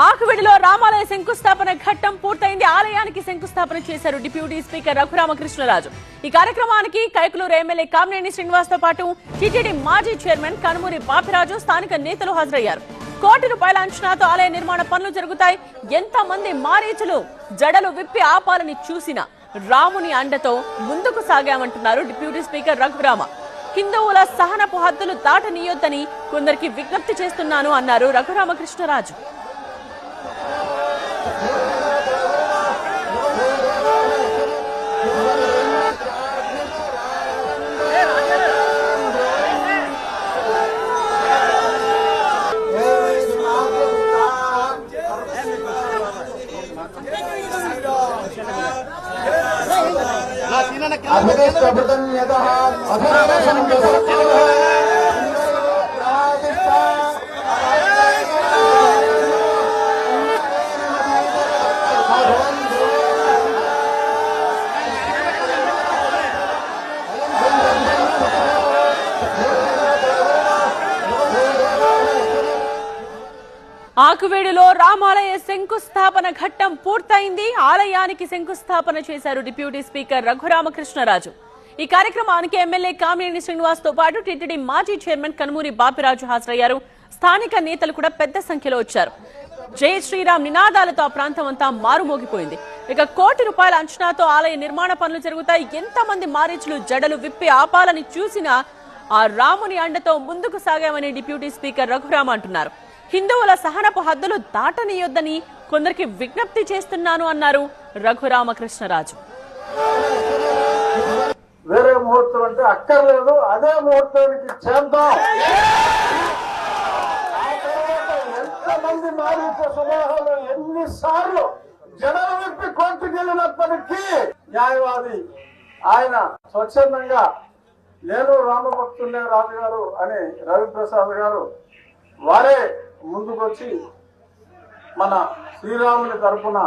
ఆకువిడిలో రామాలయ శంకుస్థాపన ఘట్టం పూర్తయింది. ఆలయానికి శంకుస్థాపన చేశారు డిప్యూటీ స్పీకర్ రఘురామకృష్ణరాజు. ఈ కార్యక్రమానికి కైకలూరు ఎమ్మెల్యే కామినేని శ్రీనివాస్ తో పాటు టీటీడీ మాజీ చైర్మన్ కనుమూరి బాపిరాజు, స్థానిక నేతలు హాజరయ్యారు. కోటి రూపాయల అంచనాతో ఆలయ నిర్మాణ పనులు జరుగుతాయి. ఎంతమంది మారీచులు జడలు విప్పి ఆపాలని చూసినా రాముని అండతో ముందుకు సాగామంటున్నారు డిప్యూటీ స్పీకర్ రఘురామ. హిందువుల సహనపు హద్దులు దాటనీయొద్దని కొందరికి విజ్ఞప్తి చేస్తున్నాను అన్నారు రఘురామకృష్ణరాజు. ఆకువేడులో రామాలయ శంకుస్థాపన ఘట్టం పూర్తయింది. ఆలయానికి శంకుస్థాపన చేశారు డిప్యూటీ స్పీకర్ రఘురామకృష్ణరాజు. ఈ కార్యక్రమానికి ఎమ్మెల్యే కామినేని శ్రీనివాస్ తో పాటు టీటీడీ మాజీ చైర్మన్ కనుమూరి బాపిరాజు హాజరయ్యారు. స్థానిక నేతలు కూడా పెద్ద సంఖ్యలో వచ్చారు. జై శ్రీరామ్ నినాదాలతో ఆ ప్రాంతం అంతా మారుమోగిపోయింది. ఇక కోటి రూపాయల అంచనాతో ఆలయ నిర్మాణ పనులు జరుగుతాయి. ఎంతమంది మారీచులు జడలు విప్పి ఆపాలని చూసినా ఆ రాముని అండతో ముందుకు సాగామని డిప్యూటీ స్పీకర్ రఘురామ అంటున్నారు. హిందువుల సహనపు హద్దులు దాటనీయొద్దని కొందరికి విజ్ఞప్తి చేస్తున్నాను అన్నారు రఘురామకృష్ణరాజు. వేరే ముహూర్తం అంటే అక్కర్లేదు, అదే ముహూర్తానికి చేద్దాం. ఎంతమంది మారీచ సమూహాలు ఎన్నిసార్లు జనాలు విప్పి కోర్టుకు వెళ్ళినప్పటికీ న్యాయవాది ఆయన స్వచ్ఛందంగా నేను రామభక్తులే రాజుగారు అని రవిప్రసాద్ గారు వారే ముందుకొచ్చి మన శ్రీరాముని తరఫున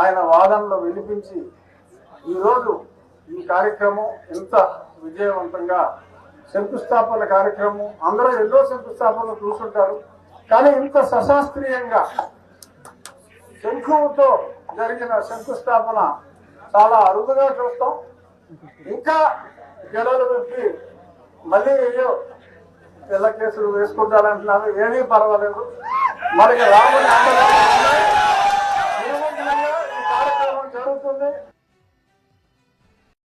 ఆయన వాదనలో వినిపించి ఈరోజు ఈ కార్యక్రమం ఇంత విజయవంతంగా శంకుస్థాపన కార్యక్రమం అందరూ ఎన్నో శంకుస్థాపనలు చూస్తుంటారు, కానీ ఇంత సశాస్త్రీయంగా శంఖుతో జరిగిన శంకుస్థాపన చాలా అరుదుగా చూస్తాం. ఇంకా జడలు పెట్టి మళ్ళీ అయ్యో పిల్ల కేసులు వేసుకుంటారంటున్నారు, ఏమీ పర్వాలేదు. మనకి రాముని